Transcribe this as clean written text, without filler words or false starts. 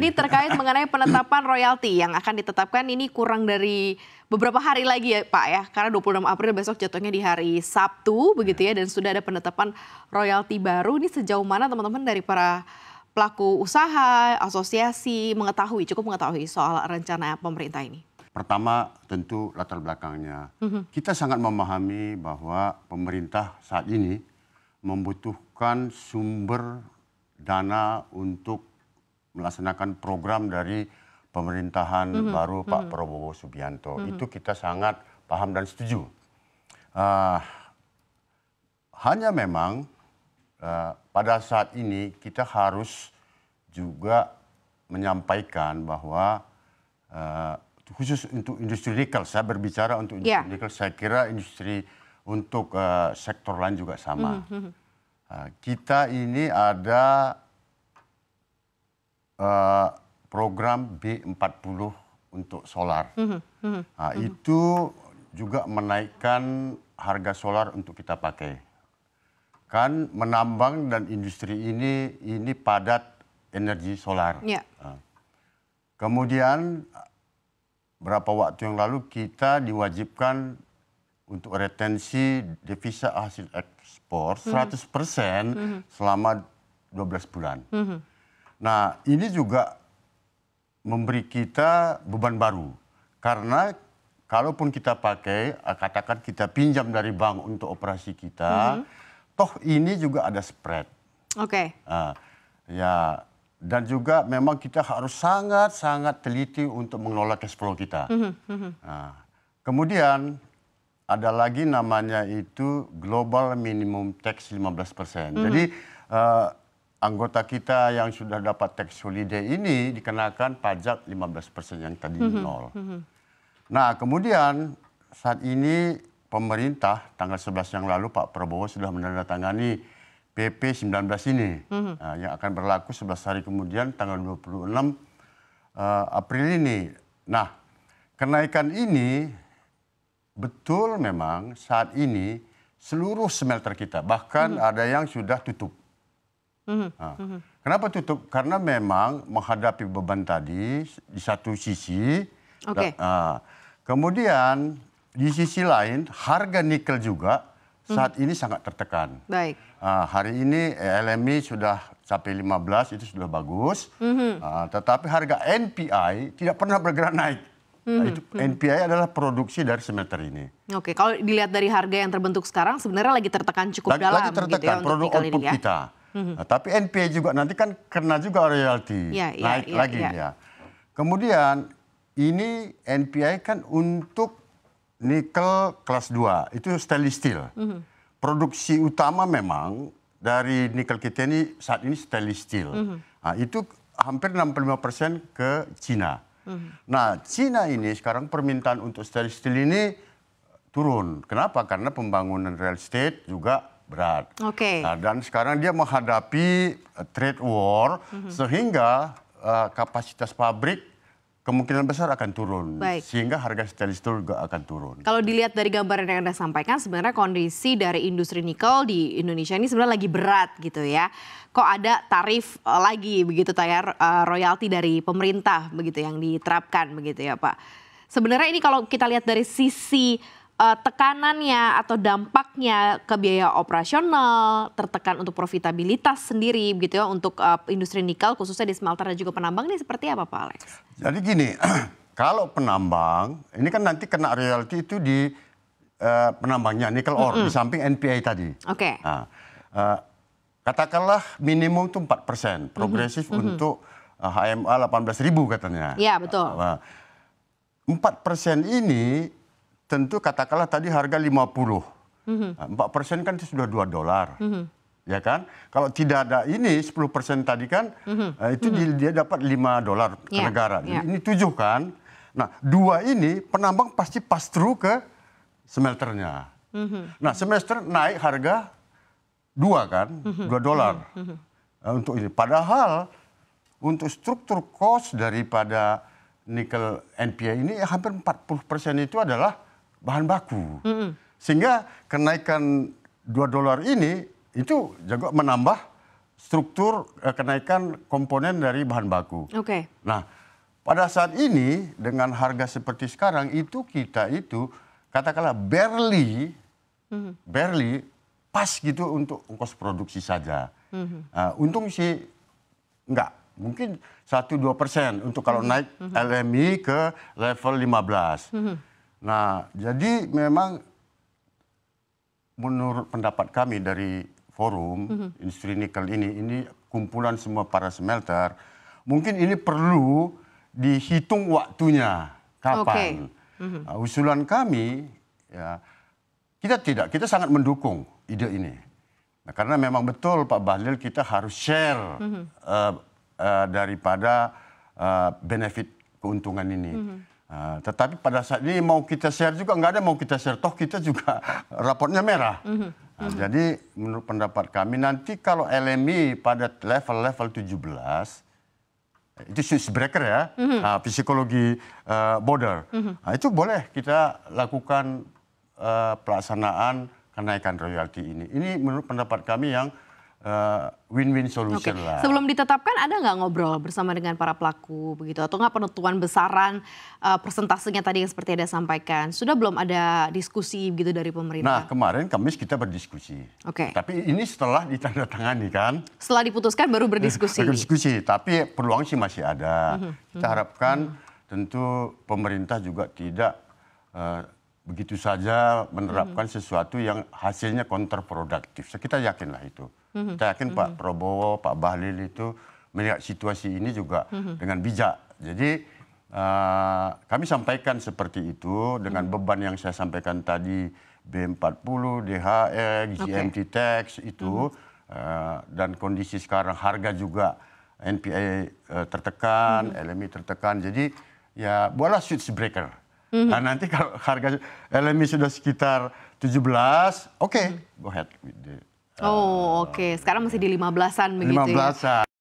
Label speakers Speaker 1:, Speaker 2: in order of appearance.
Speaker 1: ini terkait mengenai penetapan royalti yang akan ditetapkan ini kurang dari beberapa hari lagi ya Pak ya. Karena 26 April besok jatuhnya di hari Sabtu begitu ya. Dan sudah ada penetapan royalti baru. Ini sejauh mana teman-teman dari para pelaku usaha, asosiasi cukup mengetahui soal rencana pemerintah ini?
Speaker 2: Pertama tentu latar belakangnya. Kita sangat memahami bahwa pemerintah saat ini membutuhkan sumber dana untuk melaksanakan program dari pemerintahan baru Pak Prabowo Subianto. Itu kita sangat paham dan setuju. Hanya memang pada saat ini kita harus juga menyampaikan bahwa khusus untuk industri nikel, saya berbicara untuk industri nikel, saya kira industri untuk sektor lain juga sama. Kita ini ada program B40 untuk solar. Itu juga menaikkan harga solar untuk kita pakai. Kan menambang dan industri ini padat energi solar. Kemudian berapa waktu yang lalu kita diwajibkan untuk retensi devisa hasil ekspor 100% selama 12 bulan. Nah, ini juga memberi kita beban baru. Karena kalaupun kita pakai, katakan kita pinjam dari bank untuk operasi kita, toh ini juga ada spread. Ya, dan juga memang kita harus sangat-sangat teliti untuk mengelola cash flow kita. Kemudian ada lagi namanya itu Global Minimum Tax 15%. Jadi anggota kita yang sudah dapat tax holiday ini dikenakan pajak 15% yang tadi nol. Nah, kemudian saat ini pemerintah tanggal 11 yang lalu Pak Prabowo sudah menandatangani PP 19 ini yang akan berlaku 11 hari kemudian tanggal 26 April ini. Nah, kenaikan ini betul memang saat ini seluruh smelter kita, bahkan ada yang sudah tutup. Kenapa tutup? Karena memang menghadapi beban tadi di satu sisi. Kemudian di sisi lain harga nikel juga saat ini sangat tertekan. Hari ini LME sudah sampai 15, itu sudah bagus. Tetapi harga NPI tidak pernah bergerak naik. Itu NPI adalah produksi dari smelter ini.
Speaker 1: Kalau dilihat dari harga yang terbentuk sekarang sebenarnya lagi tertekan cukup dalam.
Speaker 2: Lagi tertekan gitu ya, produk output kita. Tapi NPI juga nanti kan kena juga royalti. Naik lagi ya. Kemudian ini NPI kan untuk nikel kelas 2, itu stainless steel. Produksi utama memang dari nikel kita ini saat ini stainless steel. Itu hampir 65% ke Cina. Nah, Cina ini sekarang permintaan untuk stainless steel ini turun. Kenapa? Karena pembangunan real estate juga berat. Nah, dan sekarang dia menghadapi trade war sehingga kapasitas pabrik kemungkinan besar akan turun, sehingga harga stainless steel juga akan turun.
Speaker 1: Kalau dilihat dari gambaran yang Anda sampaikan, sebenarnya kondisi dari industri nikel di Indonesia ini sebenarnya lagi berat gitu ya. Kok ada tarif lagi begitu royalti dari pemerintah begitu yang diterapkan begitu ya Pak. Sebenarnya ini kalau kita lihat dari sisi tekanannya atau dampaknya ke biaya operasional, tertekan untuk profitabilitas sendiri begitu ya untuk industri nikel khususnya di smelter dan juga penambang ini seperti apa Pak Alex?
Speaker 2: Jadi gini, kalau penambang ini kan nanti kena royalti itu di penambangnya nikel ore di samping NPI tadi. Katakanlah minimum itu 4%, progresif untuk HMA 18.000 katanya.
Speaker 1: Iya betul.
Speaker 2: 4% ini tentu katakanlah tadi harga 50. 4% kan itu sudah $2. Ya kan? Kalau tidak ada ini 10% tadi kan itu dia dapat $5 ke negara. Jadi ini 7 kan. Nah, 2 ini penambang pasti pass through ke smelternya. Nah, semester naik harga 2 kan, $2 untuk ini. Padahal untuk struktur cost daripada nikel NPI ini hampir 40% itu adalah bahan baku. Sehingga kenaikan $2 ini itu juga menambah struktur kenaikan komponen dari bahan baku.
Speaker 1: Oke.
Speaker 2: Nah, pada saat ini dengan harga seperti sekarang itu kita itu katakanlah barely pas gitu untuk ongkos produksi saja. Untung sih enggak, mungkin 1-2% untuk kalau naik LMI ke level 15. Nah, jadi memang menurut pendapat kami dari forum industri nikel ini kumpulan semua para smelter, mungkin ini perlu dihitung waktunya kapan. Usulan kami ya kita sangat mendukung ide ini. Nah, karena memang betul Pak Bahlil kita harus share daripada benefit keuntungan ini. Tetapi pada saat ini mau kita share juga nggak ada mau kita share, toh kita juga raportnya merah. Nah, jadi menurut pendapat kami nanti kalau LMI pada level 17 itu switch breaker ya, psikologi border. Nah, itu boleh kita lakukan pelaksanaan kenaikan royalti ini. Ini menurut pendapat kami yang win-win solution lah.
Speaker 1: Sebelum ditetapkan ada nggak ngobrol bersama dengan para pelaku begitu atau nggak penentuan besaran persentasenya tadi yang seperti Anda sampaikan? Sudah belum ada diskusi gitu dari pemerintah?
Speaker 2: Nah, kemarin Kamis kita berdiskusi. Tapi ini setelah ditandatangani kan?
Speaker 1: Setelah diputuskan baru berdiskusi.
Speaker 2: Berdiskusi, tapi peluang sih masih ada. Kita harapkan tentu pemerintah juga tidak begitu saja menerapkan sesuatu yang hasilnya kontraproduktif. Kita yakinlah itu. Kita yakin Pak Prabowo, Pak Bahlil itu melihat situasi ini juga dengan bijak. Jadi kami sampaikan seperti itu dengan beban yang saya sampaikan tadi, B40, DHE, GMT tax itu, dan kondisi sekarang harga juga NPI tertekan, LMI tertekan. Jadi ya buatlah switch breaker. Nah, nanti kalau harga LMI sudah sekitar 17, go ahead with the,
Speaker 1: Sekarang masih di 15-an begitu
Speaker 2: 15-an.
Speaker 1: ya.